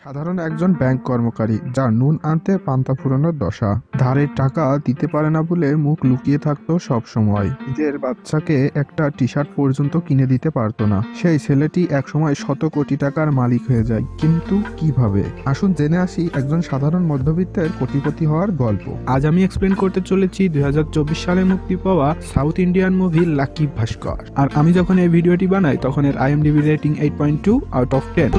সাধারণ একজন ব্যাংক কর্মচারী যার নুন আনতে পান্তা ফুরানোর দশা। ধারের টাকা দিতে পারে না বলে মুখ লুকিয়ে থাকতো সব সময়। নিজের বাচ্চাকে একটা টি শার্ট পর্যন্ত কিনে দিতে পারতো না। সেই ছেলেটি একসময় শত কোটি টাকার মালিক হয়ে যায়, কিন্তু কিভাবে? আসুন জেনে আসি একজন সাধারণ মধ্যবিত্তের কোটিপতি হওয়ার গল্প। আজ আমি এক্সপ্লেন করতে চলেছি 2024 সালে মুক্তি পাওয়া সাউথ ইন্ডিয়ান মুভি লাকি ভাস্কর। আর আমি যখন এই ভিডিওটি বানাই তখন এর IMDb rating 8.2 out of 10।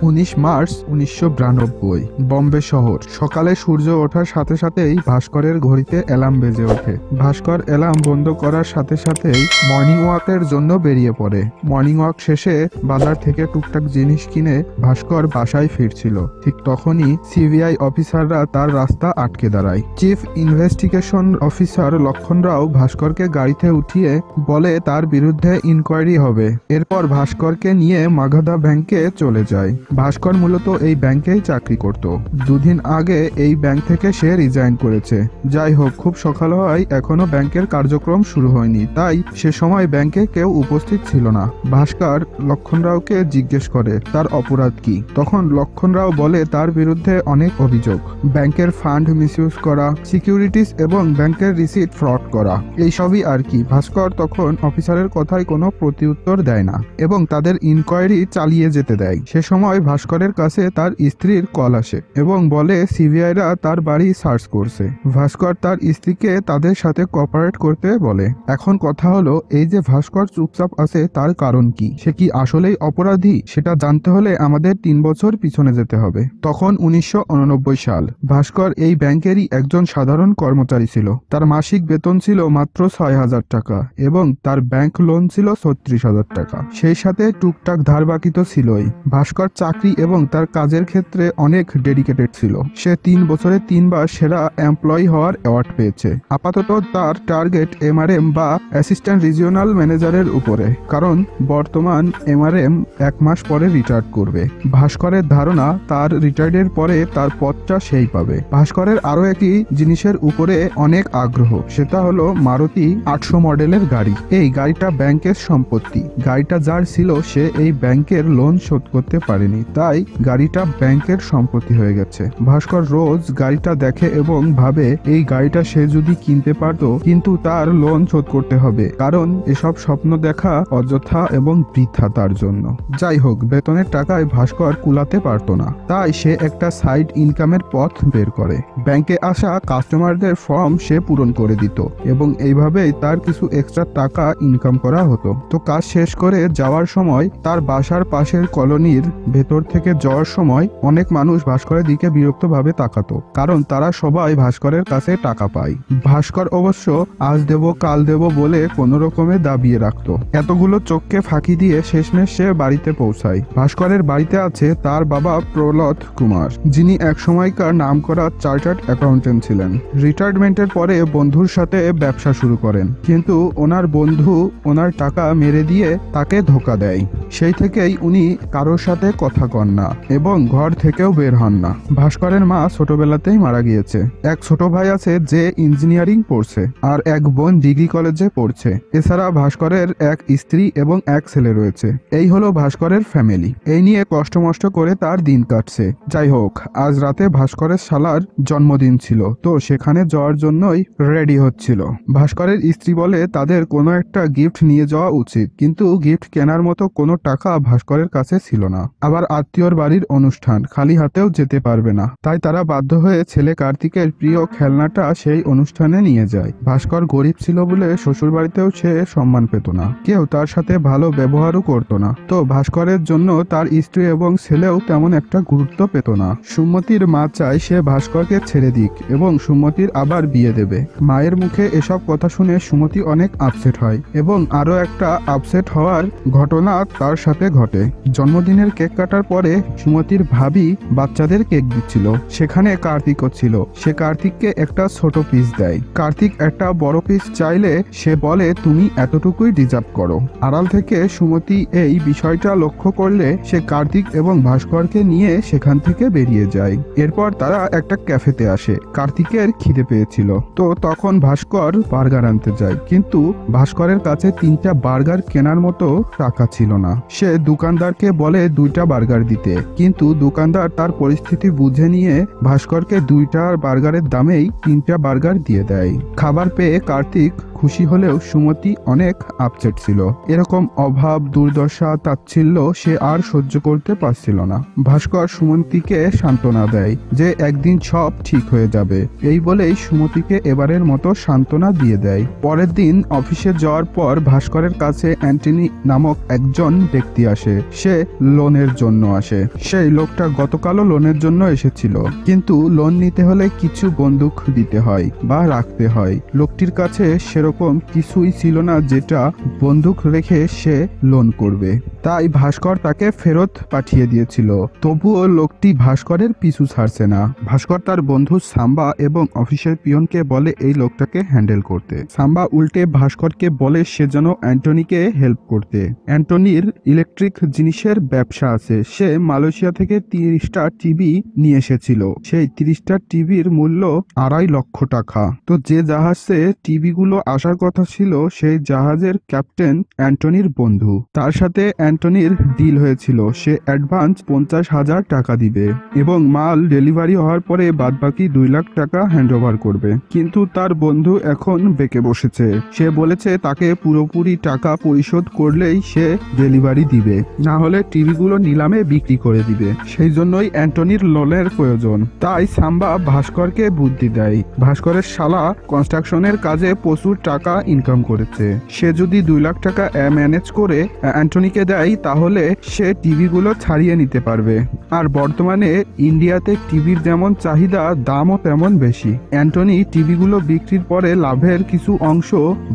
19 March 1992, Bombay শহর। সকালে সূর্য ওঠার সাথে সাথেই ভাস্করের ঘড়িতে অ্যালার্ম বেজে ওঠে। ভাস্কর অ্যালার্ম বন্ধ করার সাথে সাথেই মর্নিং ওয়াকের জন্য বেরিয়ে পড়ে। মর্নিং ওয়াক শেষে বাজার থেকে টুকটাক জিনিস কিনে ভাস্কর বাসায় ফিরছিল। ঠিক তখনই সিবিআই অফিসাররা তার রাস্তা আটকে দাঁড়ায়। চিফ ইনভেস্টিগেশন অফিসার লক্ষণ রাও ভাস্করকে গাড়িতে উঠিয়ে বলে তার বিরুদ্ধে ইনকোয়ারি হবে। এরপর ভাস্করকে নিয়ে মাগধা ব্যাংকে চলে যায়। ভাস্কর মূলত এই ব্যাংকেই চাকরি করত। দুদিন আগে এই ব্যাংক থেকে সে রিজাইন করেছে। যাই হোক, খুব সকাল হওয়ায় এখনো ব্যাংকের কার্যক্রম শুরু হয়নি, তাই সে সময় ব্যাংকে কেউ উপস্থিত ছিল না। ভাস্কর লক্ষণ রাওকে জিজ্ঞেস করে তার অপরাধ কি। তখন লক্ষণ রাও বলে তার বিরুদ্ধে অনেক অভিযোগ, ব্যাংকের ফান্ড মিসইউজ করা, সিকিউরিটিজ এবং ব্যাংকের রিসিট ফ্রড করা, এইসবই আর কি। ভাস্কর তখন অফিসারের কথায় কোনো প্রতিউত্তর দেয় না এবং তাদের ইনকোয়ারি চালিয়ে যেতে দেয়। সে সময় ভাস্করের কাছে তার স্ত্রীর কল আসে এবং বলে সিবিআইরা তার বাড়ি সার্চ করছে। ভাস্কর তার স্ত্রীকে তাদের সাথে কোঅপারেট করতে বলে। এখন কথা হলো, এই যে ভাস্কর চুপচাপ আছে তার কারণ কি? সে কি আসলেই অপরাধী? সেটা জানতে হলে আমাদের 3 বছর পিছনে যেতে হবে। তখন 1989 সাল। ভাস্কর এই ব্যাংকেরই একজন সাধারণ কর্মচারী ছিল। তার মাসিক বেতন ছিল মাত্র 6,000 টাকা এবং তার ব্যাংক লোন ছিল 36,000 টাকা। সেই সাথে টুকটাক ধার বাকি তো ছিলই। ভাস্কর চাকরি এবং তার কাজের ক্ষেত্রে অনেক ডেডিকেটেড ছিল। সে 3 বছরে 3 বার সেরা এমপ্লয়ি হওয়ার অ্যাওয়ার্ড পেয়েছে। আপাতত তার টার্গেট MRM বা অ্যাসিস্ট্যান্ট রিজিওনাল ম্যানেজারের উপরে, কারণ বর্তমান MRM 1 মাস পরে রিটায়ার করবে। ভাস্করের ধারণা তার রিটায়ার্ডের পরে তার পদটা সেই পাবে। ভাস্করের আরো একটি জিনিসের উপরে অনেক আগ্রহ, সেটা হলো মারুতি 800 মডেলের গাড়ি। এই গাড়িটা ব্যাংকের সম্পত্তি। গাড়িটা যার ছিল সে এই ব্যাংকের লোন শোধ করতে পারেনি, তাই গাড়িটা ব্যাংকের সম্পত্তি হয়ে গেছে। ভাস্কর রোজ গাড়িটা দেখে এবং ভাবে এই গাড়িটা সে যদি কিনতে পারতো, কিন্তু তার লোন শোধ করতে হবে, কারণ এসব স্বপ্ন দেখা অযথা এবং বৃথা তার জন্য। যাই হোক, বেতনের টাকায় ভাস্কর কুলাতে পারতো না, তাই সে একটা সাইড ইনকামের পথ বের করে। ব্যাংকে আসা কাস্টমারদের ফর্ম সে পূরণ করে দিত এবং এইভাবেই তার কিছু এক্সট্রা টাকা ইনকাম করা হতো। তো কাজ শেষ করে যাওয়ার সময় তার বাসার পাশের কলোনির ভেতর থেকে যাওয়ার সময় অনেক মানুষ ভাস্করের দিকে বিরক্তভাবে তাকাতো, কারণ তারা সবাই ভাস্করের কাছে টাকা পায়। ভাস্কর অবশ্য আজ দেব কাল দেব বলে কোনো রকমে দাবিয়ে রাখতো। এতগুলো চোখকে ফাঁকি দিয়ে শেষমেশ সে বাড়িতে পৌঁছায়। ভাস্করের বাড়িতে আছে তার বাবা প্রহ্লাদ কুমার, যিনি এক সময়কার নামকরা চার্টার্ড অ্যাকাউন্টেন্ট ছিলেন। রিটায়ারমেন্টের পরে বন্ধুর সাথে ব্যবসা শুরু করেন, কিন্তু ওনার বন্ধু ওনার টাকা মেরে দিয়ে তাকে ধোকা দেয়। সেই থেকেই উনি কারোর সাথে কথা কন না এবং ঘর থেকেও বের হন না। ভাস্করের মা ছোটবেলাতেই মারা গিয়েছে। এক ছোট ভাই আছে যে ইঞ্জিনিয়ারিং পড়ছে আর এক বোন ডিগ্রি কলেজে পড়ছে। এছাড়া ভাস্করের এক স্ত্রী এবং এক ছেলে রয়েছে। এই হলো ভাস্করের ফ্যামিলি। এই নিয়ে কষ্টমষ্ট করে তার দিন কাটছে। যাই হোক, আজ রাতে ভাস্করের শালার জন্মদিন ছিল, তো সেখানে যাওয়ার জন্যই রেডি হচ্ছিল। ভাস্করের স্ত্রী বলে তাদের কোনো একটা গিফট নিয়ে যাওয়া উচিত, কিন্তু গিফট কেনার মতো কোনো টাকা ভাস্করের কাছে ছিল না। আবার আত্মীয়র বাড়ির অনুষ্ঠান, খালি হাতেও যেতে পারবে না, তাই তারা বাধ্য হয়ে ছেলে কার্তিকের প্রিয় খেলনাটা সেই অনুষ্ঠানে নিয়ে যায়। ভাস্কর গরিব ছিল বলে শ্বশুর বাড়িতেও সে সম্মান পেত না, কেউ তার সাথে ভালো ব্যবহারও করতো না। তো ভাস্করের জন্য তার স্ত্রী এবং ছেলেও তেমন একটা গুরুত্ব পেত না। সুমতির মা চায় সে ভাস্করকে ছেড়ে দিক এবং সুমতির আবার বিয়ে দেবে। মায়ের মুখে এসব কথা শুনে সুমতি অনেক আপসেট হয় এবং আরো একটা আপসেট হওয়ার ঘটনা তার তার সাথে ঘটে। জন্মদিনের কেক কাটার পরে সুমতির ভাবি বাচ্চাদের কেক দিচ্ছিল, সেখানে কার্তিকও ছিল। সে কার্তিককে একটা ছোট পিস দেয়। কার্তিক একটা বড় পিস চাইলে সে বলে তুমি এতটুকুই ডিজার্ভ করো। আড়াল থেকে সুমতি এই বিষয়টা লক্ষ্য করলে সে কার্তিক এবং ভাস্করকে নিয়ে সেখান থেকে বেরিয়ে যায়। এরপর তারা একটা ক্যাফেতে আসে। কার্তিকের খিদে পেয়েছিল, তো তখন ভাস্কর বার্গার আনতে যায়, কিন্তু ভাস্করের কাছে 3টা বার্গার কেনার মতো টাকা ছিল না। সে দোকানদারকে বলে 2টা বার্গার দিতে, কিন্তু দোকানদার তার পরিস্থিতি বুঝে নিয়ে ভাস্করকে 2টা বার্গারের দামেই 3টা বার্গার দিয়ে দেয়। খাবার পেয়ে কার্তিক খুশি হলেও সুমতি অনেক আপসেট ছিল। এরকম অভাব, দুর্দশা, তাচ্ছিল্য সে আর সহ্য করতে পারছিল না। ভাস্কর সুমতিকে সান্ত্বনা দেয় যে একদিন সব ঠিক হয়ে যাবে। এই বলেই সুমতিকে এবারের মতো সান্ত্বনা দিয়ে দেয়। পরের দিন অফিসে যাওয়ার পর ভাস্করের কাছে অ্যান্টনি নামক একজন ব্যক্তি আসে। সে লোনের জন্য আসে। সেই লোকটা গতকালও লোনের জন্য এসেছিল, কিন্তু লোন নিতে হলে কিছু বন্দুক দিতে হয় বা রাখতে হয়। লোকটির কাছে সেরকম কিছুই ছিল না যেটা বন্দুক রেখে সে লোন করবে, তাই ভাস্কর তাকে ফেরত পাঠিয়ে দিয়েছিল। তবুও লোকটি ভাস্করের পিছু ছাড়ছে না। ভাস্কর তার বন্ধু সাম্বা এবং অফিসের পিয়নকে বলে এই লোকটাকে হ্যান্ডেল করতে। সাম্বা উল্টে ভাস্করকে বলে সে যেন অ্যান্টনিকে হেল্প করতে। অ্যান্টনির ইলেকট্রিক জিনিসের ব্যবসা আছে। সে মালয়েশিয়া থেকে 30টা টিভি নিয়ে এসেছিল। সেই 30টা টিভির মূল্য 2.5 লক্ষ টাকা। তো যে জাহাজে টিভিগুলো আসার কথা ছিল সেই জাহাজের ক্যাপ্টেন অ্যান্টনির বন্ধু। তার সাথে অ্যান্টনির ডিল হয়েছিল, সে অ্যাডভান্স 50,000 টাকা দিবে এবং মাল ডেলিভারি হওয়ার পরে বাদবাকি 2 লাখ টাকা হ্যান্ডওভার করবে। কিন্তু তার বন্ধু এখন বেঁকে বসেছে। সে বলেছে তাকে পুরোপুরি টাকা পরিশোধ করলেই সে ডেলিভারি দিবে, না হলে টিভিগুলো নিলামে বিক্রি করে দিবে। সেই জন্যই অ্যান্টনির লোনের প্রয়োজন। তাই সাম্বা ভাস্করকে বুদ্ধি দেয়। ভাস্করের শালা কনস্ট্রাকশনের কাজে প্রচুর টাকা ইনকাম করেছে। সে যদি 2 লাখ টাকা ম্যানেজ করে অ্যান্টনিকে দেয় তাহলে সে টিভিগুলো ছাড়িয়ে নিতে পারবে। আর বর্তমানে ইন্ডিয়াতে টিভির যেমন চাহিদা, দামও তেমন বেশি। অ্যান্টনি টিভিগুলো বিক্রির পরে লাভের কিছু অংশ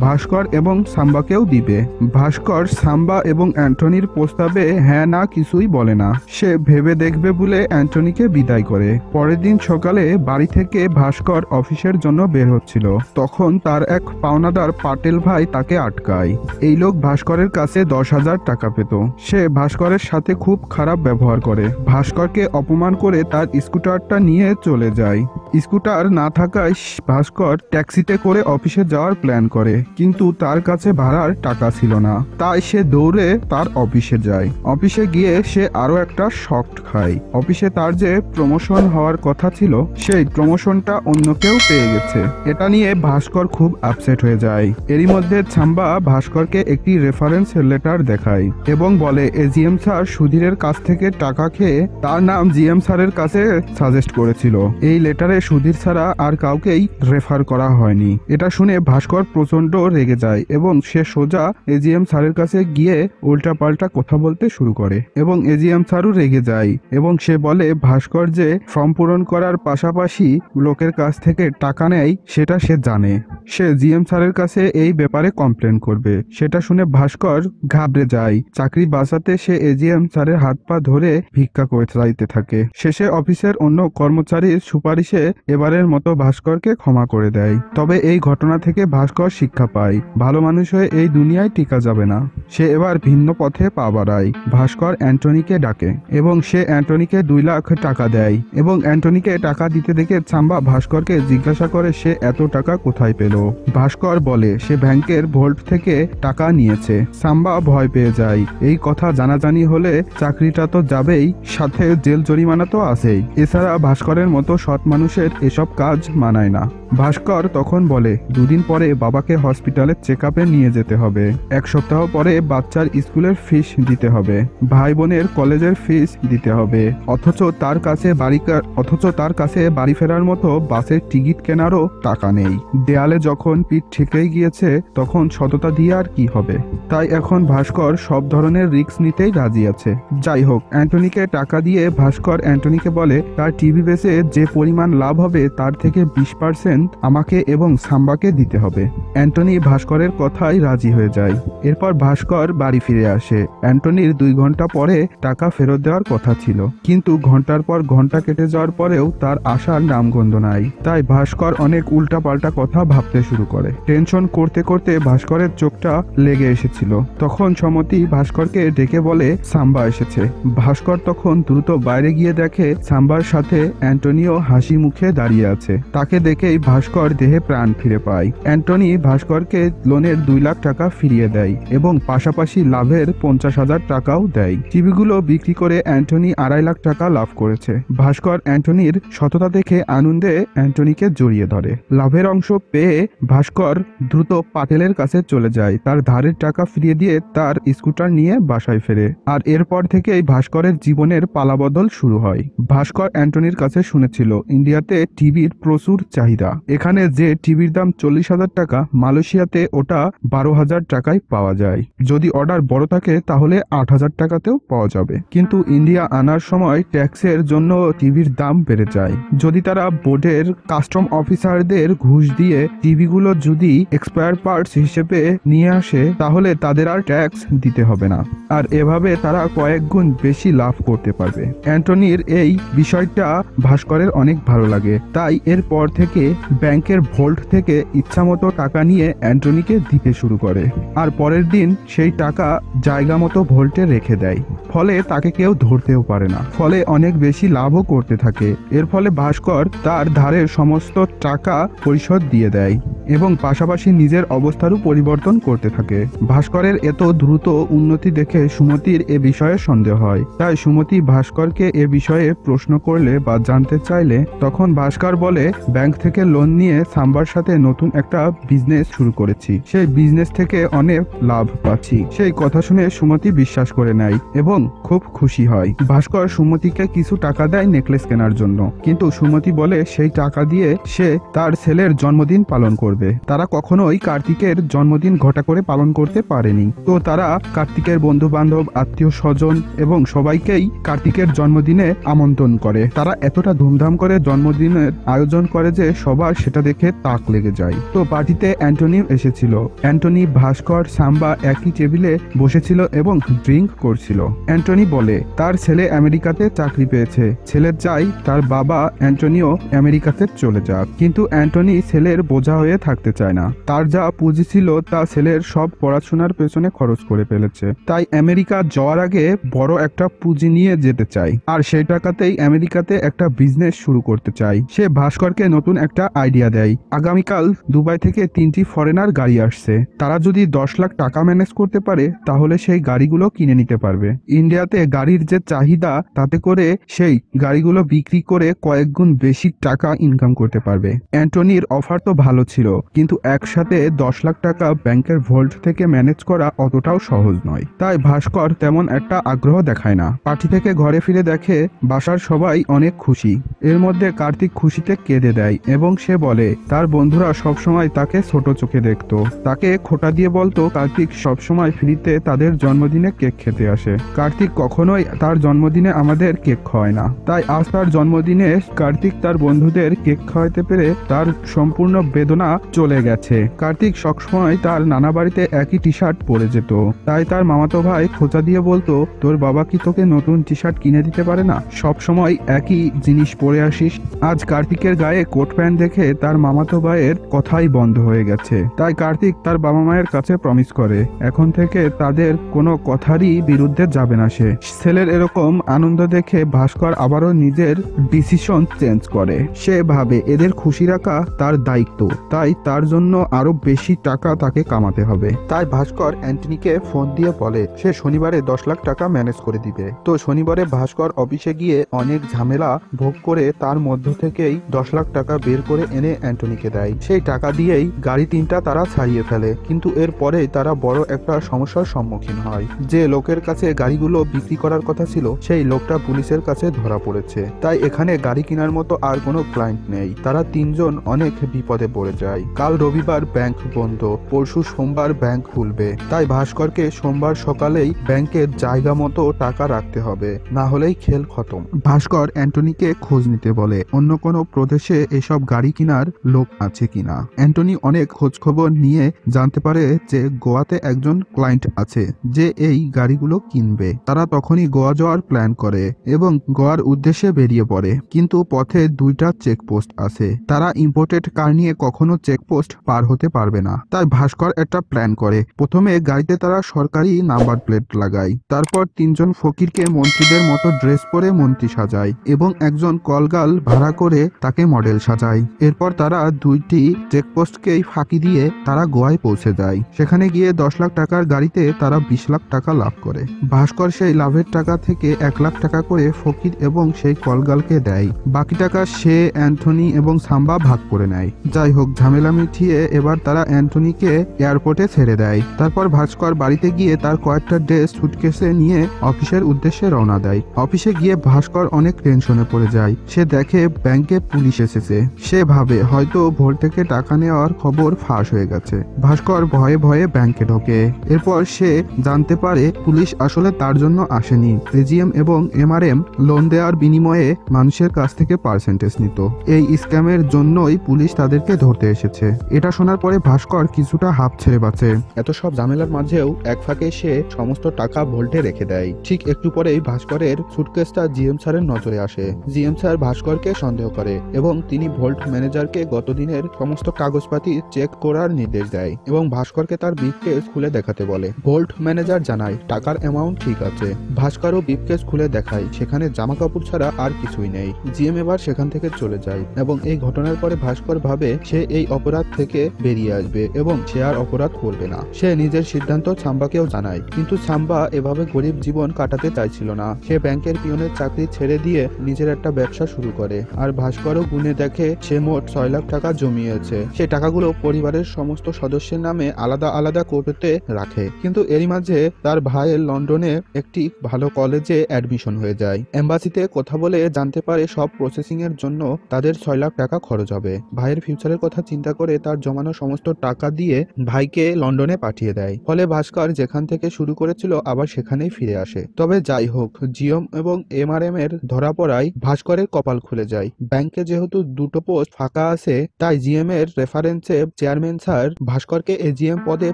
ভাস্কর এবং সাম্বাকেও দিবে। ভাস্কর সাম্বা এবং অ্যান্টনির প্রস্তাবে হ্যাঁ না কিছুই বলে না। সে ভেবে দেখবে বলে অ্যান্টনিকে বিদায় করে। পরের দিন সকালে বাড়ি থেকে ভাস্কর অফিসের জন্য বের হচ্ছিল, তখন তার এক পাওনাদার পাটেল ভাই তাকে আটকায়। এই লোক ভাস্করের কাছে 10,000 টাকা পেত। সে ভাস্করের সাথে খুব খারাপ ব্যবহার করে। ভাস্করকে অপমান করে তার স্কুটারটা নিয়ে চলে যায়। স্কুটার না থাকায় ভাস্কর ট্যাক্সিতে করে অফিসে যাওয়ার প্ল্যান করে, কিন্তু তার কাছে ভাড়ার টাকা ছিল না। তাই সে দৌড়ে তার অফিসে যায়। অফিসে গিয়ে সে আরো একটা শক খায়। অফিসে তার যে প্রমোশন হওয়ার কথা ছিল সেই প্রমোশনটা অন্য কেউ পেয়ে গেছে। এটা নিয়ে ভাস্কর খুব আপসেট হয়ে যায়। এরই মধ্যে সাম্বা ভাস্করকে একটি রেফারেন্স লেটার দেখায় এবং বলে জিএম স্যার সুধীরের কাছ থেকে টাকা খেয়ে তার নাম জিএম স্যারের কাছে সাজেস্ট করেছিল। এই লেটারে সুধীর ছাড়া আর কাউকেই রেফার করা হয়নি। এটা শুনে ভাস্কর প্রচন্ড রেগে যায় এবং সে সোজা এজিএম স্যারের কাছে গিয়ে উল্টাপাল্টা কথা বলতে শুরু করে এবং এজিএম স্যারও রেগে যায় এবং সে বলে ভাস্কর যে ফর্ম পূরণ করার পাশাপাশি লোকের কাছ থেকে টাকা নেয় সেটা সে জানে। সে জিএম স্যারের কাছে এই ব্যাপারে কমপ্লেন করবে। সেটা শুনে ভাস্কর ঘাবড়ে যায়। চাকরি বাঁচাতে সে এজিএম স্যারের হাত পা ধরে ভিক্ষা করে চাইতে থাকে। শেষে অফিসের অন্য কর্মচারীর সুপারিশে এবারের মতো ভাস্করকে ক্ষমা করে দেয়। তবে এই ঘটনা থেকে ভাস্কর শিক্ষা পায়, ভালো মানুষ হয়ে এই দুনিয়ায় টিকা যাবে না। সে এবার ভিন্ন পথে পা বাড়ায়। ভাস্কর অ্যান্টনিকে ডাকে এবং সে অ্যান্টনিকে 2 লাখ টাকা দেয় এবং অ্যান্টনিকে টাকা দিতে দেখে সাম্বা ভাস্করকে জিজ্ঞাসা করে সে এত টাকা কোথায় পেল। ভাস্কর বলে সে ব্যাংকের ভোল্ট থেকে টাকা নিয়েছে। সাম্বা ভয় পেয়ে যায়। এই কথা জানাজানি হলে চাকরিটা তো যাবেই, সাথে জেল জরিমানা তো আছেই। এছাড়া ভাস্করের মতো সৎ মানুষের এসব কাজ মানায় না। ভাস্কর তখন বলে 2 দিন পরে বাবাকে হসপিটালে চেকআপে নিয়ে যেতে হবে। 1 সপ্তাহ পরে বাচ্চার স্কুলের ফিস দিতে হবে, ভাই বোনের কলেজের ফিস দিতে হবে। অথচ তার কাছে বাড়ি ফেরার মতো বাসের টিকিট কেনারও টাকা নেই। দেয়ালে যখন পিঠ ঠেকেই গিয়েছে তখন সততা দিয়ে আর কি হবে। তাই এখন ভাস্কর সব ধরনের ধরনের রিস্ক নিতেই রাজি আছে। যাই হোক, অ্যান্টনিকে টাকা দিয়ে ভাস্কর অ্যান্টনিকে বলে তার টিভি বেচে যে পরিমাণ লাভ হবে তার থেকে 20% আমাকে এবং সাম্বাকে দিতে হবে। অ্যান্টনি ভাস্করের কথাই রাজি হয়ে যায়। এরপর ভাস্কর বাড়ি ফিরে আসে। অ্যান্টনির 2 ঘন্টা পরে টাকা ফেরত দেওয়ার কথা ছিল, কিন্তু ঘন্টার পর ঘন্টা কেটে যাওয়ার পরেও তার আসার নামগন্ধ নাই। তাই ভাস্কর অনেক উল্টাপাল্টা কথা ভাবতে শুরু করে। টেনশন করতে করতে ভাস্করের চোখটা লেগে এসেছিল। তখন সমতী ভাস্করকে ডেকে বলে সাম্বা এসেছে। ভাস্কর তখন দ্রুত বাইরে গিয়ে দেখে সাম্বার সাথে অ্যান্টনিও হাসি মুখে দাঁড়িয়ে আছে। তাকে দেখেই ভাস্কর দেহে প্রাণ ফিরে পায়। অ্যান্টনি ভাস্করকে লোনের 2 লাখ টাকা ফিরিয়ে দেয় এবং পাশাপাশি লাভের 50,000 টাকাও দেয়। টিভিগুলো বিক্রি করে অ্যান্টনি 2.5 লাখ টাকা লাভ করেছে। ভাস্কর অ্যান্টনির সততা দেখে আনন্দে অ্যান্টনিকে জড়িয়ে ধরে। লাভের অংশ পেয়ে ভাস্কর দ্রুত পাটেলের কাছে চলে যায়। তার ধারের টাকা ফিরিয়ে দিয়ে তার স্কুটার নিয়ে বাসায় ফেরে। আর এরপর থেকেই ভাস্করের জীবনের পালাবদল শুরু হয়। ভাস্কর অ্যান্টনির কাছে শুনেছিল ইন্ডিয়াতে টিভির প্রচুর চাহিদা। এখানে যে টিভির দাম 40,000 টাকা, মালয়েশিয়াতে ওটা 12,000 টাকায় পাওয়া যায়। যদি অর্ডার বড় থাকে তাহলে 8,000 টাকাতেও পাওয়া যাবে। কিন্তু ইন্ডিয়া আনার সময় ট্যাক্সের জন্য টিভির দাম বেড়ে যায়। যদি তারা বোর্ডের কাস্টম অফিসারদের ঘুষ দিয়ে টিভিগুলো যদি এক্সপায়ার পার্টস হিসেবে নিয়ে আসে তাহলে তাদের আর ট্যাক্স দিতে হবে না। আর এভাবে তারা কয়েক গুণ বেশি লাভ করতে পারবে। অ্যান্টনির এই বিষয়টা ভাস্করের অনেক ভালো লাগে। তাই এরপর থেকে ব্যাংকের ভোল্ট থেকে ইচ্ছামতো টাকা নিয়ে অ্যান্টনিকে দিতে শুরু করে। আর পরের দিন সেই টাকা জায়গা মতো ভোল্টে রেখে দেয়। ফলে তাকে কেউ ধরতেও পারে না। ফলে অনেক বেশি লাভও করতে থাকে। এর ফলে ভাস্কর তার ধারের সমস্ত টাকা পরিশোধ দিয়ে দেয় এবং পাশাপাশি নিজের অবস্থারও পরিবর্তন করতে থাকে। ভাস্করের এত দ্রুত উন্নতি দেখে সুমতির এ বিষয়ে সন্দেহ হয়। তাই সুমতি ভাস্করকে এ বিষয়ে প্রশ্ন করলে বা জানতে চাইলে তখন ভাস্কর বলে ব্যাংক থেকে লোন নিয়ে সাম্বার সাথে নতুন একটা বিজনেস শুরু করেছি। সেই বিজনেস থেকে অনেক লাভ পাচ্ছি। সেই কথা শুনে সুমতি বিশ্বাস করে নেয় এবং খুব খুশি হয়। ভাস্কর সুমতিকে কিছু টাকা দেয় নেকলেস কেনার জন্য, কিন্তু সুমতি বলে সেই টাকা দিয়ে সে তার ছেলের জন্মদিন পালন করবে। তারা কখনোই কার্তিকের জন্মদিন ঘটা করে পালন করতে পারেনি। তো তারা কার্তিকের বন্ধু বান্ধব, আত্মীয় স্বজন এবং সবাইকেই কার্তিকের জন্মদিনে আমন্ত্রণ করে। তারা এতটা ধুমধাম করে জন্মদিনের আয়োজন করে যে সবার সেটা দেখে তাক লেগে যায়। তো পার্টিতে অ্যান্টনি এসেছিল। অ্যান্টনি, ভাস্কর, সাম্বা একই টেবিলে বসেছিল এবং ড্রিঙ্ক করছিল। অ্যান্টনি বলে তার ছেলে আমেরিকাতে চাকরি পেয়েছে। ছেলে চাই তার বাবা অ্যান্টনিও আমেরিকাতে চলে যাক, কিন্তু অ্যান্টনি ছেলের বোঝা হয়ে থাকতে চায় না। তার যা পুঁজি ছিল তা ছেলের সব পড়াশোনার পেছনে খরচ করে ফেলেছে। তাই আমেরিকা যাওয়ার আগে বড় একটা পুঁজি নিয়ে যেতে চায় আর সেই টাকাতেই আমেরিকাতে একটা বিজনেস শুরু করতে চায়। সে ভাস্করকে নতুন একটা আইডিয়া দেয়। আগামীকাল দুবাই থেকে 3টি ফরেনার গাড়ি আসছে। তারা যদি 10 লাখ টাকা ম্যানেজ করতে পারে তাহলে সেই গাড়িগুলো কিনে নিতে পারবে। ইন্ডিয়াতে গাড়ির যে চাহিদা তাতে করে সেই গাড়িগুলো বিক্রি করে কয়েক গুণ বেশি টাকা ইনকাম করতে পারবে। অ্যান্টনির অফার তো ভালো ছিল, কিন্তু একসাথে 10 লাখ টাকা ব্যাংকের ভোল্ট থেকে ম্যানেজ করা অতটাও সহজ নয়। তাই ভাস্কর তেমন একটা আগ্রহ দেখায় না। পার্টি থেকে ঘরে ফিরে দেখে বাসার সবাই অনেক খুশি। এর মধ্যে কার্তিক খুশিতে কেঁদে দেয় এবং সে বলে তার বন্ধুরা সবসময় তাকে ছোট চোখে দেখতো। তাকে খোঁটা দিয়ে বলতো কার্তিক সবসময় ফ্রিতে তাদের জন্মদিনে কেক খেতে আসে। কার্তিক কখনোই তার জন্মদিনে আমাদের কেক খাওয়ায় না। তাই আজ তার জন্মদিনে কার্তিক তার বন্ধুদের কেক খাওয়াইতে পেরে তার সম্পূর্ণ বেদনা চলে গেছে। কার্তিক সবসময় তার নানা বাড়িতে একই টি শার্ট পরে যেত। তাই তার মামাতো ভাই খোঁচা দিয়ে বলতো তোর বাবা কি তোকে নতুন টি শার্ট কিনে দিতে পারে না? সব সময় একই জিনিস পরে আসিস। আজ কার্তিকের গায়ে কোট প্যান্ট দেখে তার মামাতো ভাইয়ের কথাই বন্ধ হয়ে গেছে। তাই কার্তিক তার বাবা মায়ের কাছে প্রমিস করে এখন থেকে তাদের কোনো কথারই বিরুদ্ধে যাবে না সে। ছেলের এরকম আনন্দ দেখে ভাস্কর আবারও নিজের ডিসিশন চেঞ্জ করে। সে ভাবে এদের খুশি রাখা তার দায়িত্ব, তাই তার জন্য আরো বেশি টাকা তাকে কামাতে হবে। তাই ভাস্কর অ্যান্টনিকে ফোন দিয়ে বলে সে শনিবারে 10 লাখ টাকা ম্যানেজ করে দিবে। তো শনিবারে ভাস্কর অফিসে গিয়ে অনেক ঝামেলা ভোগ করে তার মধ্য থেকেই 10 লাখ টাকা বের করে এনে অ্যান্টনিকে দেয়। সেই টাকা দিয়েই গাড়ি 3টা তারা ছাড়িয়ে ফেলে। কিন্তু এর পরেই তারা বড় একটা সমস্যার সম্মুখীন হয়। যে লোকের কাছে গাড়িগুলো বিক্রি করার কথা ছিল সেই লোকটা পুলিশের কাছে ধরা পড়েছে। তাই এখানে গাড়ি কেনার মতো আর কোনো ক্লায়েন্ট নেই। তারা 3জন অনেক বিপদে পড়ে যায়। যায়। কাল রবিবার ব্যাংক বন্ধ, পরশু সোমবার ব্যাংক খুলবে, তাই ভাস্করকে সোমবার সকালেই ব্যাংকের জায়গা মতো টাকা রাখতে হবে, না হলেই খেল খতম। ভাস্কর অ্যান্টনিকে খোঁজ নিতে বলে অন্য কোনো প্রদেশে এসব গাড়ি কেনার লোক আছে কিনা। অ্যান্টনি অনেক খোঁজ খবর নিয়ে জানতে পারে যে গোয়াতে একজন ক্লায়েন্ট আছে যে এই গাড়িগুলো কিনবে। তারা তখনই গোয়া যাওয়ার প্ল্যান করে এবং গোয়ার উদ্দেশ্যে বেরিয়ে পড়ে, কিন্তু পথে দুইটা চেকপোস্ট আছে। তারা ইম্পোর্টেড কার নিয়ে কখনো চেকপোস্ট পার হতে পারবে না, তাই ভাস্কর একটা প্ল্যান করে। প্রথমে গাড়িতে তারা সরকারি নাম্বার প্লেট লাগায়, তারপর তিনজন ফকিরকে মন্ত্রীদের মতো ড্রেস পরে মন্ত্রী সাজায় এবং একজন কলগাল ভাড়া করে তাকে মডেল সাজায়। এরপর তারা দুইটি চেকপোস্টকেই ফাঁকি দিয়ে তারা গোয়ায় পৌঁছে যায়। সেখানে গিয়ে 10 লাখ টাকার গাড়িতে তারা 20 লাখ টাকা লাভ করে। ভাস্কর সেই লাভের টাকা থেকে 1 লাখ টাকা করে ফকির এবং সেই কলগালকে দেয়। বাকি টাকা সে, অ্যান্টনি এবং সাম্বা ভাগ করে নেয়। যাই হোক, ঝামেলা মিটিয়ে এবার তারা অ্যান্টনিকে এয়ারপোর্টে ছেড়ে দেয়। তারপর ভাস্কর বাড়িতে গিয়ে তার কয়েকটা ড্রেস সুটকেসে নিয়ে অফিসের উদ্দেশ্যে রওনা দেয়। অফিসে গিয়ে ভাস্কর অনেক টেনশনে পড়ে যায়। সে দেখে ব্যাংকে পুলিশ এসেছে। সে ভাবে হয়তো ভোর থেকে টাকা নেওয়ার খবর ফাঁস হয়ে গেছে। ভাস্কর ভয়ে ভয়ে ব্যাংকে ঢোকে। এরপর সে জানতে পারে পুলিশ আসলে তার জন্য আসেনি। এজিএম এবং এমআরএম লোন দেওয়ার বিনিময়ে মানুষের কাছ থেকে পার্সেন্টেজ নিত। এই স্ক্যামের জন্যই পুলিশ তাদেরকে ধরতে এসেছে। এটা শোনার পরে ভাস্কর কিছুটা হাঁপ ছেড়ে বাঁচে। এত সব ঝামেলার মাঝেও এক ফাঁকে সে সমস্ত টাকা ভোল্টে রেখে দেয়। ঠিক একটু পরেই ভাস্করের সুটকেসটা জিএম স্যারের নজরে আসে। জিএম স্যার ভাস্করকে সন্দেহ করে এবং তিনি ভোল্ট ম্যানেজারকে গতদিনের সমস্ত কাগজপাতি চেক করার নির্দেশ দেয় এবং ভাস্করকে তার ব্রিফকেস খুলে দেখাতে বলে। ভোল্ট ম্যানেজার জানায় টাকার অ্যামাউন্ট ঠিক আছে। ভাস্করও ব্রিফকেস খুলে দেখায় সেখানে জামা কাপড় ছাড়া আর কিছুই নেই। জিএম এবার সেখান থেকে চলে যায় এবং এই ঘটনার পরে ভাস্কর ভাবে সে এই অপরাধ থেকে বেরিয়ে আসবে এবং সে আর অপরাধ করবে না। সে নিজের সিদ্ধান্ত সাম্বাকেও জানায়, কিন্তু সাম্বা এভাবে গরিব জীবন কাটাতে চাইছিল না। সে ব্যাংকের পিয়নের চাকরি ছেড়ে দিয়ে নিজের একটা ব্যবসা শুরু করে। আর ভাস্করও গুনে দেখে সে মোট 6 লাখ টাকা জমিয়েছে। সে টাকাগুলো পরিবারের সমস্ত সদস্যের নামে আলাদা আলাদা কোটোতে রাখে। কিন্তু এরই মাঝে তার ভাইয়ের লন্ডনে একটি ভালো কলেজে অ্যাডমিশন হয়ে যায়। এম্বাসিতে কথা বলে জানতে পারে সব প্রসেসিং এর জন্য তাদের 6 লাখ টাকা খরচ হবে। ভাইয়ের ফিউচারের কথা চিন্তা করে তার জমানো সমস্ত টাকা দিয়ে ভাইকে লন্ডনে পাঠিয়ে দেয়। ফলে ভাস্কর যেখান থেকে শুরু করেছিল আবার সেখানেই ফিরে আসে। তবে যাই হোক, জিএম এবং এমআরএম এর ধরা পড়ায় ভাস্করের কপাল খুলে যায়। ব্যাংকে যেহেতু দুটো পোস্ট ফাঁকা আছে, তাই জিএম এর রেফারেন্সে চেয়ারম্যান স্যার ভাস্করকে এজিএম পদে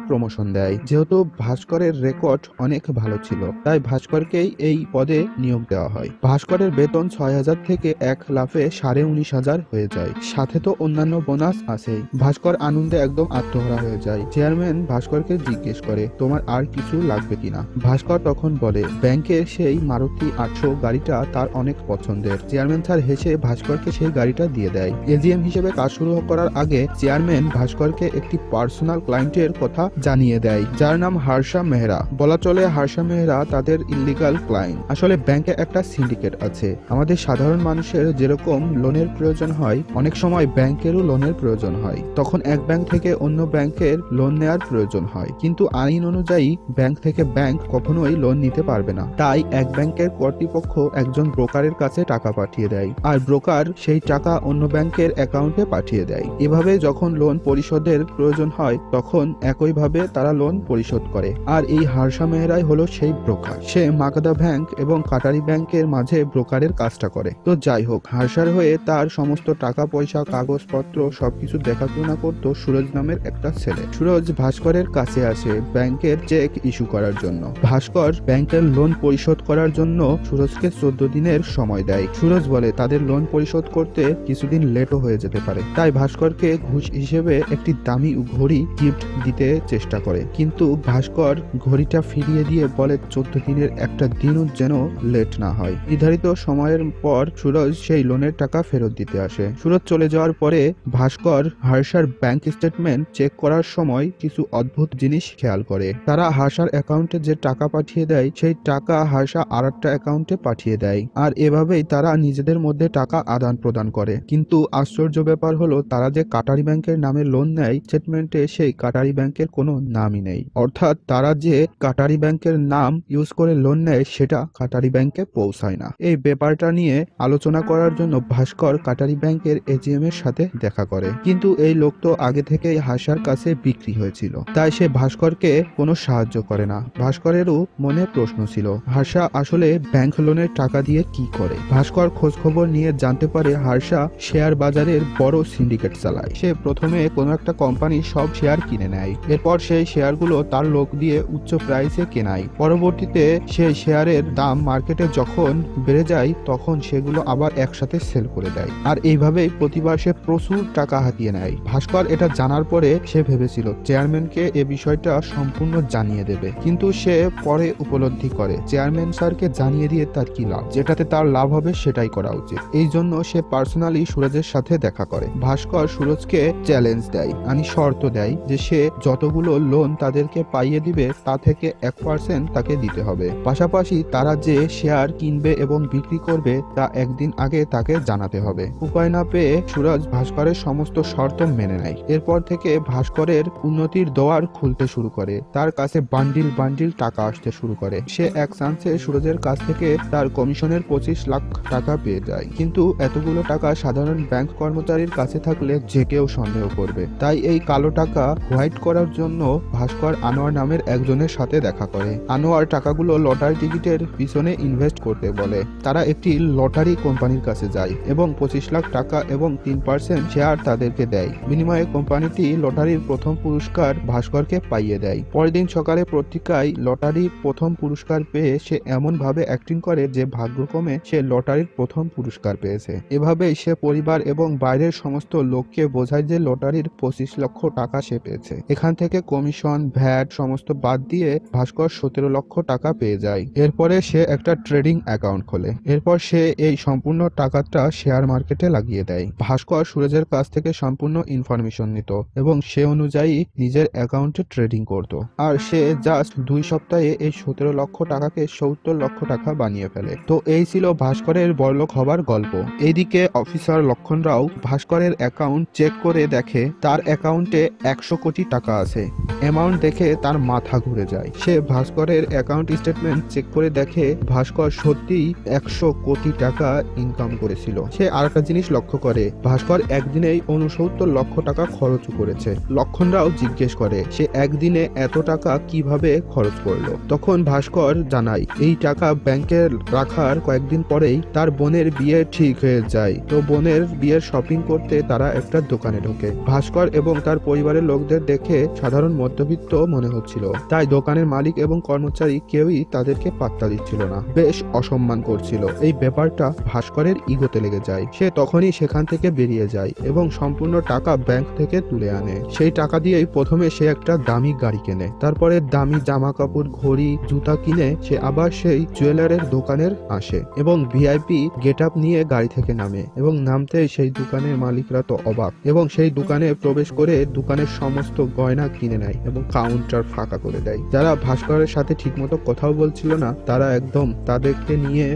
প্রমোশন দেয়। যেহেতু ভাস্করের রেকর্ড অনেক ভালো ছিল, তাই ভাস্করকেই এই পদে নিয়োগ দেওয়া হয়। ভাস্করের বেতন 6,000 থেকে 1 লাফে 19,500 হয়ে যায়। সাথে তো অন্যান্য বোনাস আছেই। ভাস্কর আনন্দে একদম আত্মহারা হয়ে যায়। চেয়ারম্যান ভাস্করকে জিজ্ঞেস করে, তোমার আর কিছু লাগবে কিনা? ভাস্কর তখন বলে, ব্যাংকের সেই মারুতি 800 গাড়িটা তার অনেক পছন্দের। চেয়ারম্যান স্যার হেসে ভাস্করকে সেই গাড়িটা দিয়ে দেয়। এজিএম হিসেবে কাজ শুরু করার আগে চেয়ারম্যান ভাস্করকে একটি পার্সোনাল ক্লায়েন্টের কথা জানিয়ে দেয়, যার নাম হর্ষা মেহরা। বলা চলে হর্ষা মেহরা তাদের ইলিগাল ক্লায়েন্ট। আসলে ব্যাংকে একটা সিন্ডিকেট আছে। আমাদের সাধারণ মানুষের যেরকম লোনের প্রয়োজন হয়, অনেক সময় ব্যাংকেরও লোনের প্রয়োজন হয়। তখন এক ব্যাংক থেকে অন্য ব্যাংকের লোন নেওয়ার প্রয়োজন হয়, কিন্তু আইন অনুযায়ী ব্যাংক থেকে ব্যাংক কখনোই লোন নিতে পারবে না। তাই এক ব্যাংকের কর্তৃপক্ষ একজন ব্রোকারের কাছে টাকা পাঠিয়ে দেয়, আর ব্রোকার সেই টাকা অন্য ব্যাংকের অ্যাকাউন্টে পাঠিয়ে দেয়। এভাবে যখন লোন পরিশোধের প্রয়োজন হয় তখন একইভাবে তারা লোন পরিশোধ করে। আর এই হর্ষা মেহরাই হলো সেই ব্রোকার। সে মাকাদা ব্যাংক এবং কাটারি ব্যাংকের মাঝে ব্রোকারের কাজটা করে। তো যাই হোক, হর্ষার হয়ে তার সমস্ত টাকা পয়সা, কাগজপত্র সবকিছু দেখাশোনা করতো সুরজ নামের একটা ছেলে। সুরজ ভাস্করের কাছে আসে ব্যাংকের চেক ইস্যু করার জন্য। ভাস্কর ব্যাংকের লোন পরিশোধ করার জন্য সুরজকে 14 দিনের সময় দেয়। সুরজ বলে তাদের লোন পরিশোধ করতে কিছুদিন লেটও হয়ে যেতে পারে, তাই ভাস্করকে ঘুষ হিসেবে একটি দামি ঘড়ি গিফট দিতে চেষ্টা করে। কিন্তু ভাস্কর ঘড়িটা ফিরিয়ে দিয়ে বলে 14 দিনের একটা দিনও যেন লেট না হয়। নির্ধারিত সময়ের পর সুরজ সেই লোনের টাকা ফেরত দিতে আসে। সুরজ চলে যাওয়ার পরে ভাস্কর হর্ষার ব্যাংক স্টেটমেন্ট চেক করার সময় কিছু অদ্ভুত জিনিস খেয়াল করে। তারা হর্ষার অ্যাকাউন্টে যে টাকা পাঠিয়ে দেয়, সেই টাকা হর্ষা আরেকটা অ্যাকাউন্টে পাঠিয়ে দেয়। আর এভাবেই তারা নিজেদের মধ্যে টাকা আদান প্রদান করে। কিন্তু আশ্চর্য ব্যাপার হলো, তারা যে কাটারি ব্যাংকের নামে লোন নেয়, স্টেটমেন্টে সেই কাটারি ব্যাংকের কোনো নামই নেই। অর্থাৎ তারা যে কাটারি ব্যাংকের নাম ইউজ করে লোন নেয়, সেটা কাটারি ব্যাংকে পৌঁছায় না। এই ব্যাপারটা নিয়ে আলোচনা করার জন্য ভাস্কর কাটারি ব্যাংকের এজিএম এর সাথে দেখা করে। কিন্তু এই লোক তো আগে থেকেই হাসার কাছে বিক্রি হয়েছিল, তাই সে ভাস্করকে কোনো সাহায্য করে না। ভাস্করেরও মনে প্রশ্ন ছিল, হাসা আসলে ব্যাংক লোনের টাকা দিয়ে কি করে। ভাস্কর খোঁজ খবর নিয়ে জানতে পারে হাসা শেয়ার বাজারের বড় সিন্ডিকেট চালায়। সে প্রথমে কোনো একটা কোম্পানির সব শেয়ার কিনে নেয়, এরপর সেই শেয়ারগুলো তার লোক দিয়ে উচ্চ প্রাইসে কেনায়। পরবর্তীতে সেই শেয়ারের দাম মার্কেটে যখন বেড়ে যায় তখন সেগুলো আবার একসাথে সেল করে দেয়, আর এইভাবেই প্রতিবার সে প্রচুর টাকা হাতিয়ে নেয়। ভাস্কর এটা জানার পরে সে ভেবেছিল চেয়ারম্যানকে এ বিষয়টা সম্পূর্ণ জানিয়ে দেবে, কিন্তু সে পরে উপলব্ধি করে চেয়ারম্যান স্যারকে জানিয়ে দিয়ে তার কি লাভ, যেটাতে তার লাভ হবে সেটাই করা উচিত। এই জন্য সে পার্সোনালি সুরজের সাথে দেখা করে। ভাস্কর সুরজকে চ্যালেঞ্জ দেয়, শর্ত দেয় যে সে যতগুলো লোন তাদেরকে পাইয়ে দিবে তা থেকে 1% তাকে দিতে হবে, পাশাপাশি তারা যে শেয়ার কিনবে এবং বিক্রি করবে তা একদিন আগে তাকে জানাতে হবে। উপায় না পেয়ে সুরজ ভাস্করের সমস্ত শর্ত মেনে নেয়। এরপর থেকে ভাস্করের উন্নতির দোয়ার খুলতে শুরু করে, তার কাছে বান্ডিল বান্ডিল টাকা আসতে শুরু করে। সে এক চান্সে সুরজের কাছ থেকে তার কমিশনের 25 লাখ টাকা পেয়ে যায়, কিন্তু এতগুলো টাকা সাধারণ ব্যাংক কর্মচারীর কাছে থাকলে যে কেউ সন্দেহ করবে। তাই এই কালো টাকা হোয়াইট করার জন্য ভাস্কর আনোয়ার নামের একজনের সাথে দেখা করে। আনোয়ার টাকাগুলো লটারি টিকিটের পিছনে ইনভেস্ট করতে বলে। তারা একটি লটারি কোম্পানির কাছে যায় এবং 25 লাখ টাকা এবং 3% শেয়ার তাদেরকে দেয়। বিনিময়ে কোম্পানিটি লটারির প্রথম পুরস্কার ভাস্করকে পাইয়ে দেয়। পরের দিন সকালে পত্রিকায় লটারির প্রথম পুরস্কার পেয়ে সে এমন ভাবে অ্যাক্টিং করে যে ভাগ্যক্রমে সে লটারির প্রথম পুরস্কার পেয়েছে। এভাবেই সে পরিবার এবং বাইরের সমস্ত লোককে বোঝায় যে লটারির 25 লক্ষ টাকা সে পেয়েছে। এখান থেকে কমিশন ভ্যাট সমস্ত বাদ দিয়ে ভাস্কর 17 লক্ষ টাকা পেয়ে যায়। এরপরে সে একটা ট্রেডিং অ্যাকাউন্ট খোলে। এরপর সে এই সম্পূর্ণ টাকাটা শেয়ার মার্কেটে লাগিয়ে দেয়। ভাস্কর সুরজের কাছ থেকে সম্পূর্ণ ইনফরমেশন নিত এবং সে অনুযায়ী নিজের অ্যাকাউন্টে ট্রেডিং করত, আর সে জাস্ট 2 সপ্তাহে এই 17 লক্ষ টাকাকে 70 লক্ষ টাকা বানিয়ে ফেলে। তো এই ছিল ভাস্করের বড়লোক হবার গল্প। এইদিকে অফিসার লক্ষণ রাও ভাস্করের অ্যাকাউন্ট চেক করে দেখে তার অ্যাকাউন্টে 100 কোটি টাকা আছে। অ্যামাউন্ট দেখে তার মাথা ঘুরে যায়। সে ভাস্করের অ্যাকাউন্ট স্টেটমেন্ট চেক করে দেখে ভাস্কর সত্যিই 100 কোটি টাকা ইনকাম করেছিল। সে আরেকটা জিনিস লক্ষ্য করে, ভাস্কর একদিনেই 69 লক্ষ টাকা খরচ করেছে। লক্ষণ রাও জিজ্ঞেস করে সে একদিনে এত টাকা কিভাবে খরচ করলো। তখন ভাস্কর জানায় এই টাকা ব্যাংকে রাখার কয়েকদিন পরেই তার বোনের বিয়ে ঠিক হয়ে যায়। তো বোনের বিয়ের শপিং করতে তারা একটা দোকানে ঢোকে। ভাস্কর এবং তার পরিবারের লোকদের দেখে সাধারণ মধ্যবিত্ত মনে হচ্ছিল, তাই দোকানের মালিক এবং কর্মচারী কেউই তাদেরকে পাত্তা দিচ্ছিল না, বেশ অসম্মান করছিল। এই ব্যাপারটা ভাস্করের ইগোতে লেগে যায়। সে তখনই সেখান থেকে বেরিয়ে যায় এবং সম্পূর্ণ টাকা ব্যাংক থেকে তুলে আনে। সেই টাকা দিয়েই প্রথমে সে একটা দামি গাড়ি কেনে, তারপরে দামি জামা কাপড় ঘড়ি জুতা কিনে সে আবার সেই জুয়েলারের দোকানের আসে এবং ভিআইপি গেট আপ নিয়ে গাড়ি থেকে নামে এবং নামতেই সেই দোকানের মালিকরা তো অবাক এবং সেই দোকানে প্রবেশ করে দোকানের সমস্ত গয়না কিনে নেয় এবং কাউন্টার ফাঁকা করে দেয়। যারা ভাস্করের সাথে ঠিকমতো কথাও বলছিল না তারা একদম তাদেরকে নিয়ে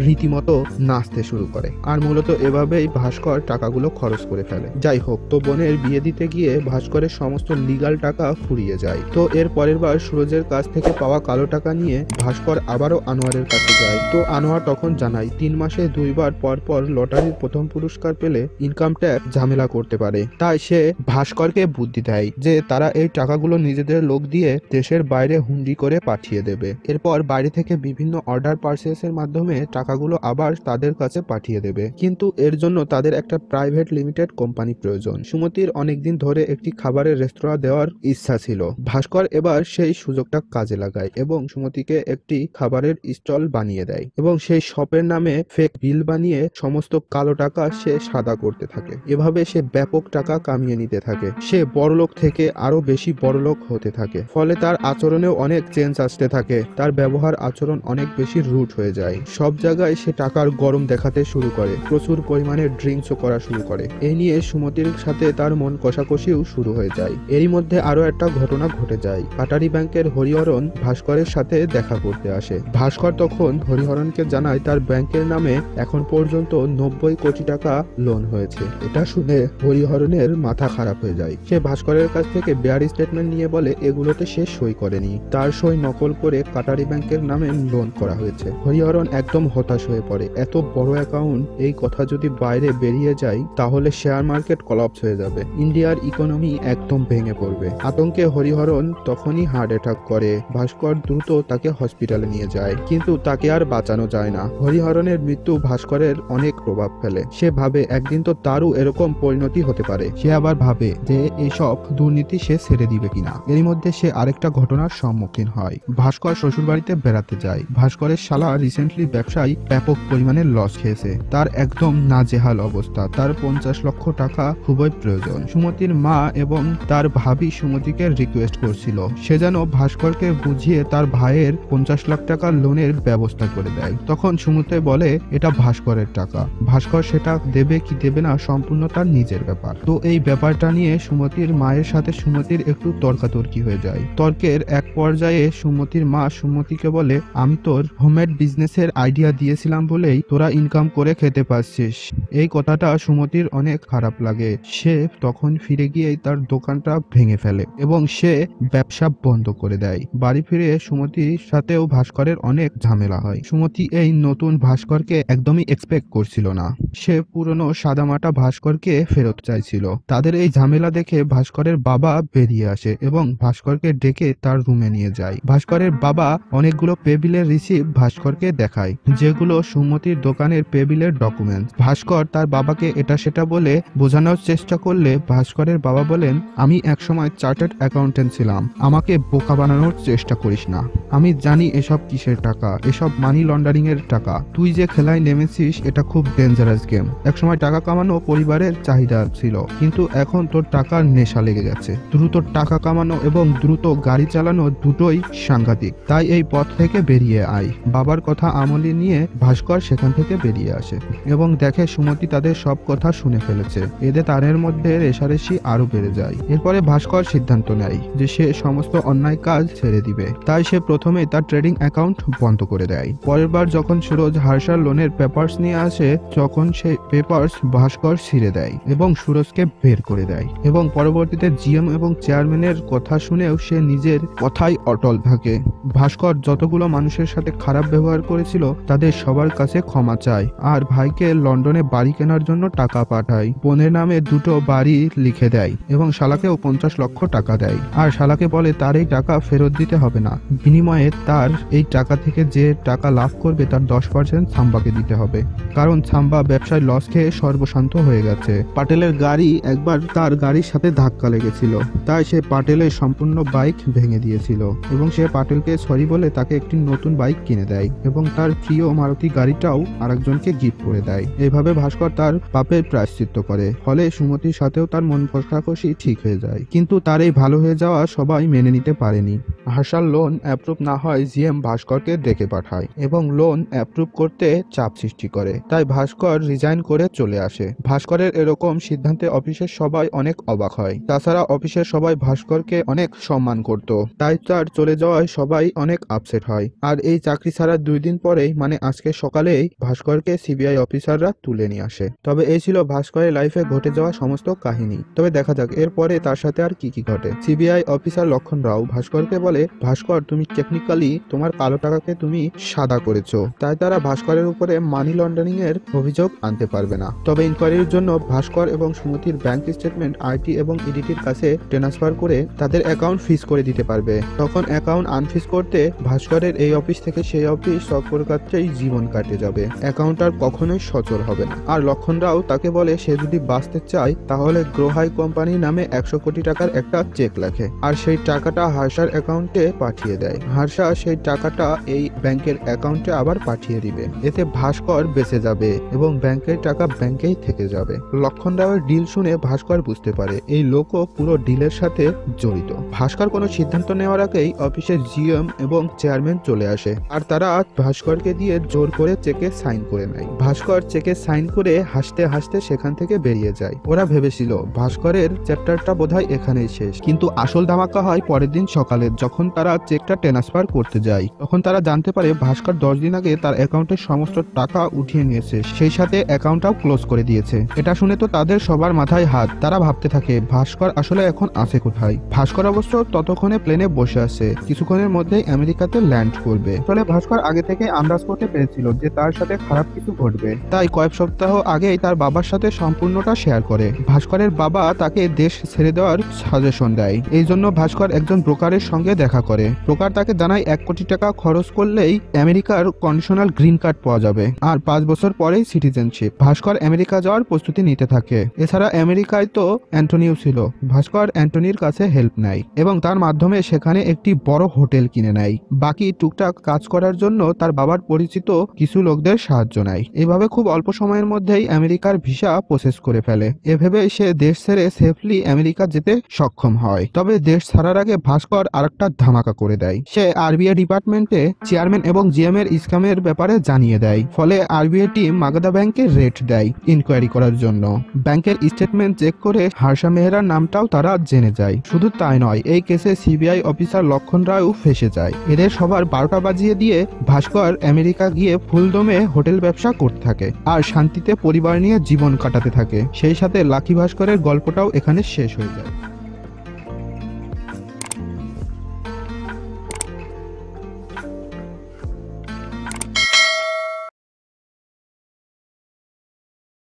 রীতিমতো নাচতে শুরু করে, আর মূলত এভাবেই ভাস্কর টাকাগুলো খরচ করে ফেলে। যাই হোক, তো বোনের বিয়ে দিতে গিয়ে ভাস্করের সমস্ত লিগাল টাকা ফুরিয়ে যায়। তো এর পরের বার সুরজের কাছ থেকে পাওয়া কালো টাকা নিয়ে ভাস্কর আবারও আনোয়ারের কাছে যায়। তো আনোয়ার তখন জানায় 3 মাসে 2 বার পর পর লটারির প্রথম পুরস্কার পেলে ইনকাম ট্যাক্স ঝামেলা করতে পারে। তাই সে ভাস্করকে বুদ্ধি দেয় যে তারা এই টাকাগুলো নিজেদের লোক দিয়ে দেশের বাইরে হুন্ডি করে পাঠিয়ে দেবে। এরপর বাইরে থেকে বিভিন্ন অর্ডার পার্সেসের মাধ্যমে টাকাগুলো আবার তাদের কাছে পাঠিয়ে দেবে, কিন্তু এর জন্য তাদের একটা প্রাইভেট লিমিটেড কোম্পানি প্রয়োজন। সুমতির অনেকদিন ধরে একটি খাবারের রেস্তোরাঁ দেওয়ার ইচ্ছা ছিল। ভাস্কর এবার সেই সুযোগটা কাজে লাগায় এবং সুমতিকে একটি খাবারের স্টল বানিয়ে দেয় এবং সেই শপের নামে ফেক বিল বানিয়ে সমস্ত কালো টাকা সে সাদা করতে থাকে। এভাবে সে ব্যাপক টাকা কামিয়ে নিতে থাকে। সে বড়লোক থেকে আরো বেশি বড়লোক হতে থাকে, ফলে তার আচরণেও অনেক চেঞ্জ আসতে থাকে। তার ব্যবহার আচরণ অনেক বেশি রুট হয়ে যায়। সব জায়গায় সে টাকার গরম দেখাতে শুরু করে, প্রচুর পরিমাণে ড্রিঙ্কসও করা শুরু করে। এই নিয়ে সুমতির সাথে তার মন কষাকষিও শুরু হয়ে যায়। এরই মধ্যে আরো একটা ঘটনা ঘটে যায়। কাটারি ব্যাংকের হরিহরন ভাস্করের সাথে দেখা করতে আসে। ভাস্কর তখন হরিহরনকে জানায় তার ব্যাংকের নামে এখন পর্যন্ত 90 কোটি টাকা লোন হয়েছে। এটা শুনে হরিহরনের মাথা খারাপ হয়ে যায়। সে ভাস্করের কাছ থেকে বেয়ার স্টেটমেন্ট নিয়ে বলে এগুলোতে সে সই করেনি, তার সই নকল করে কাটারি ব্যাংকের নামে লোন করা হয়েছে। হরিহরন একদম হতাশ হয়ে পড়ে। এত বড় অ্যাকাউন্ট, এই কথা যদি বাইরে বেরিয়ে যায় তাহলে শেয়ার মার্কেট মার্কেট কলাপস হয়ে যাবে, ইন্ডিয়ার ইকোনমি একদম ভেঙে পড়বে। আতঙ্কে হরিহরন তখনই হার্ট অ্যাটাক করে। ভাস্কর দ্রুত তাকে হসপিটালে নিয়ে যায়, কিন্তু তাকে আর বাঁচানো যায় না। হরিহরনের মৃত্যু ভাস্করের অনেক প্রভাব ফেলে। সে ভাবে একদিন তো তারও এরকম পরিণতি হতে পারে। সে আবার ভাবে যে এইসব দুর্নীতি সে ছেড়ে দিবে কিনা। এর মধ্যে সে আরেকটা ঘটনার সম্মুখীন হয়। ভাস্কর শ্বশুরবাড়িতে বেড়াতে যায়। ভাস্করের শালা রিসেন্টলি ব্যবসায় ব্যাপক পরিমাণে লস খেয়েছে। তার একদম নাজেহাল অবস্থা। তার 50 লক্ষ টাকা খুবই প্রয়োজন। সুমতির মা এবং তার ভাবি সুমতিকে রিকোয়েস্ট করছিল সে যেন ভাস্করকে বুঝিয়ে তার ভাইয়ের 50 লাখ টাকার লোনের ব্যবস্থা করে দেয়। তখন সুমতি বলে এটা ভাস্করের টাকা, ভাস্কর সেটা দেবে কি দেবে না সম্পূর্ণ তার নিজের ব্যাপার। তো এই ব্যাপারটা নিয়ে সুমতির মায়ের সাথে সুমতির একটু তর্কাতর্কি হয়ে যায়। তর্কের এক পর্যায়ে সুমতির মা সুমতিকে বলে আমি তোর হোমমেড বিজনেসের আইডিয়া দিয়েছিলাম বলেই তোরা ইনকাম করে খেতে পারছিস। এই কথাটা সুমতির অনেক খারাপ লাগে। সে তখন ফিরে গিয়ে তার দোকানটা ভেঙে ফেলে এবং সে ব্যবসা বন্ধ করে দেয়। বাড়ি ফিরে সুমতির সাথেও ভাস্করের অনেক ঝামেলা হয়। সুমতি এই নতুন ভাস্করকে একদমই এক্সপেক্ট করছিল না। সে পুরনো সাদামাটা ভাস্করকে ফেরত চাইছিল। তাদের এই ঝামেলা দেখে ভাস্করের বাবা বেরিয়ে আসে এবং ভাস্করকে ডেকে তার রুমে নিয়ে যায়। ভাস্করের বাবা অনেকগুলো পেবিলের রিসিপ্ট ভাস্করকে দেখায়, যেগুলো সুমতির দোকানের পেবিলের ডকুমেন্টস। ভাস্কর তার বাবাকে এটা সেটা বলে বোঝানোর চেষ্টা করলে ভাস্করের বাবা বলেন আমি একসময় চার্টার্ড অ্যাকাউন্টেন্ট ছিলাম, আমাকে বোকা বানানোর চেষ্টা করিস না। আমি জানি এসব কিসের টাকা, এসব মানি লন্ডারিং এর টাকা। তুই যে খেলায় নেমেছিস এটা খুব ডেঞ্জারাস গেম। একসময় টাকা কামানো পরিবারের চাহিদা ছিল, কিন্তু এখন তোর টাকার নেশা লেগে গেছে। দ্রুত টাকা কামানো এবং দ্রুত গাড়ি চালানো দুটোই সাংঘাতিক। তাই এই পথ থেকে বেরিয়ে আয়। বাবার কথা আমলে নিয়ে ভাস্কর সেখান থেকে বেরিয়ে আসে এবং দেখে সুমতি তাদের সব কথা শুনে ফেলেছে। এতে তাদের মধ্যে রেষারেষি আরো বেড়ে যায়। এরপরে ভাস্কর সিদ্ধান্ত নেয় যে সে সমস্ত অন্যায় কাজ ছেড়ে দিবে। তাই সে প্রথমে তার ট্রেডিং অ্যাকাউন্ট বন্ধ করে দেয়। পরের বার যখন সুরজ হার্ষার লোনের পেপারস নিয়ে আসে তখন সেই পেপারস ভাস্কর ছিঁড়ে দেয় এবং সুরজকে বের করে দেয় এবং পরবর্তীতে জিএম এবং চেয়ারম্যানের কথা শুনেও সে নিজের কথাই অটল থাকে। ভাস্কর যতগুলো মানুষের সাথে খারাপ ব্যবহার করেছিল তাদের সবার কাছে ক্ষমা চায় আর ভাইকে লন্ডনে বাড়ি কেনার জন্য টাকা পাঠায়। বোনের নামে দুটো বাড়ি লিখে দেয় এবং শালাকেও 50 লক্ষ টাকা দেয় আর শালাকে বলে তার এই টাকা ফেরত দিতে হবে না, বিনিময়ে তার এই টাকা থেকে যে টাকা লাভ করবে তার 10% সাম্বাকে দিতে হবে, কারণ সাম্বা ব্যবসায় লস খেয়ে সর্বশান্ত হয়ে গেছে। পাটেলের গাড়ি একবার তার গাড়ির সাথে ধাক্কা লেগেছিল, তাই সে পাটেলের সম্পূর্ণ বাইক ভেঙে দিয়েছিল এবং সে পাটেলকে সরি বলে তাকে একটি নতুন বাইক কিনে দেয় এবং তার প্রিয় মারুতি গাড়িটাও আরেকজনকে গিফট করে দেয়। এইভাবে ভাস্কর তার পাপের প্রায়শ্চিত্ত করে। ফলে সুমতির সাথেও তার মন কষাকষি ঠিক হয়ে যায়, কিন্তু তার এই ভালো হয়ে যাওয়া সবাই মেনে নিতে পারেনি। হার্ষার লোন অ্যাপ্রুভ না হয় জিএম ভাস্করকে ডেকে পাঠায় এবং লোন অ্যাপ্রুভ করতে চাপ সৃষ্টি করে। তাই ভাস্কর রিজাইন করে চলে আসে। ভাস্করের এরকম সিদ্ধান্তে অফিসের সবাই অনেক অবাক হয়। তাছাড়া অফিসের সবাই ভাস্করকে অনেক সম্মান করত, তাই তার চলে যাওয়ায় সবাই অনেক আপসেট হয়। আর এই চাকরি ছাড়ার 2 দিন পরেই মানে আজকে সকালেই ভাস্করকে সিবিআই অফিসাররা তুলে নিয়ে আসে। তবে এই ছিল ভাস্করের লাইফে ঘটে যাওয়া সমস্ত কাহিনী। তবে দেখা যাক এরপরে তার সাথে আর কি কি ঘটে। সিবিআই অফিসার লক্ষণ রাও ভাস্করকে বলে ভাস্কর তুমি টেকনিক্যালি তোমার কালো টাকাকে তুমি সাদা করেছো, তাই তারা ভাস্করের উপরে মানি লন্ডারিং এর অভিযোগ আনতে পারবে না। তবে ইনকোয়ারির জন্য ভাস্কর এবং সুমতির ব্যাংক স্টেটমেন্ট আইটি এবং ইডিটির কাছে ট্রান্সফার করে তাদের অ্যাকাউন্ট ফ্রিজ করে দিতে পারবে। তখন অ্যাকাউন্ট আনফ্রিজ করতে ভাস্করের এই অফিস থেকে সেই অফিস চক্কর কাটতেই জীবন কাটে যাবে। অ্যাকাউন্ট আর কখনোই সচল হবে না। আর লক্ষণ রাও তাকে বলে সে যদি বাঁচতে চায় তাহলে গ্রোহাই কোম্পানির নামে 100 কোটি টাকার একটা চেক লেখে আর সেই টাকাটা হার্ষার অ্যাকাউন্টে পাঠিয়ে দেয়। হার্ষা সেই টাকাটা এই ব্যাংকের অ্যাকাউন্টে আবার পাঠিয়ে দিবে। এতে ভাস্কর বেঁচে যাবে এবং ব্যাংকের টাকা ব্যাংকেই থেকে যাবে। লক্ষণ রাওয়ের ডিল শুনে ভাস্কর বুঝতে পারে এই লোকও পুরো ডিলের সাথে জড়িত। ভাস্কর কোনো সিদ্ধান্ত নেওয়ার আগেই অফিসের জিএম এবং চেয়ারম্যান চলে আসে আর তারা ভাস্করকে দিয়ে জোর করে চেকে সাইন করে নেয়। ভাস্কর চেকে সাইন করে হাসতে হাসতে সেখান থেকে বেরিয়ে যায়। ওরা ভেবেছিল ভাস্করের চ্যাপ্টারটা বোধহয় এখানেই শেষ, কিন্তু আসল ধামাকা হয় পরের দিন সকালে যখন তারা চেকটা ট্রান্সফার করতে যায়। তখন তারা জানতে পারে ভাস্কর 10 দিন আগে তার অ্যাকাউন্টের সমস্ত টাকা উঠিয়ে নিয়েছে, সেই সাথে অ্যাকাউন্টটাও ক্লোজ করে দিয়েছে। এটা শুনে তো তাদের সবার মাথায় হাত। তারা ভাবতে থাকে ভাস্কর আসলে এখন আছে কোথায়। ভাস্কর অবশ্য ততক্ষণে প্লেনে বসে আছে, কিছুক্ষণের মধ্যেই আমেরিকাতে ল্যান্ড করবে। ফলে ভাস্কর আগে থেকে আন্দাজ করতে পেরেছিল যে তার সাথে খারাপ কিছু ঘটবে, তাই কয়েক সপ্তাহ আগেই তার বাবার সাথে সম্পূর্ণটা শেয়ার শেয়ার করে। ভাস্করের বাবা তাকে দেশ ছেড়ে দেওয়ার সাজেশন দেয়। এই জন্য ভাস্কর একজন ব্রোকারের সঙ্গে দেখা করে। ব্রোকার তাকে জানায় 1 কোটি টাকা খরচ করলেই আমেরিকার কন্ডিশনাল গ্রিন কার্ড পাওয়া যাবে আর 5 বছর পরেই সিটিজেনশিপ। ভাস্কর আমেরিকা যাওয়ার প্রস্তুতি নিতে থাকে। এছাড়া আমেরিকায় তো অ্যান্টনিও ছিল। ভাস্কর অ্যান্টনির কাছে হেল্প নেয় এবং তার মাধ্যমে সেখানে একটি বড় হোটেল কিনে নেয়। বাকি টুকটাক কাজ করার জন্য তার বাবার পরিচিত কিছু লোকদের সাহায্য নেয়। এভাবে খুব অল্প সময়ের মধ্যেই আমেরিকার ভিসা প্রসেস করে ফেলে। এভাবে সে দেশ ছেড়ে সেফলি আমেরিকা যেতে সক্ষম হয়। তবে দেশ ছাড়ার আগে ভাস্কর আরেকটা ধামাকা করে দেয়। সে আরবিআই ডিপার্টমেন্টে চেয়ারম্যান এবং জিএম এর স্ক্যামের ব্যাপারে জানিয়ে দেয়। ফলে আরবিআই টিম মাগধা ব্যাংকে রেড দেয় ইনকোয়ারি করার জন্য। ব্যাংকের স্টেটমেন্ট চেক করে হার্ষা মেহরার নামটাও তারা জেনে যায়। শুধু তাই নয়, এই কেসে সিবিআই অফিসার লক্ষণ রায়ও ফেসে যায়। এদের সবার 12টা বাজিয়ে দিয়ে ভাস্কর আমেরিকা গিয়ে ফুলদমে হোটেল ব্যবসা করতে থাকে আর শান্তিতে পরিবার নিয়ে জীবন কাটাতে থাকে। সেই সাথে লাকি ভাস্করের গল্পটাও এখানে শেষ হয়ে যায়।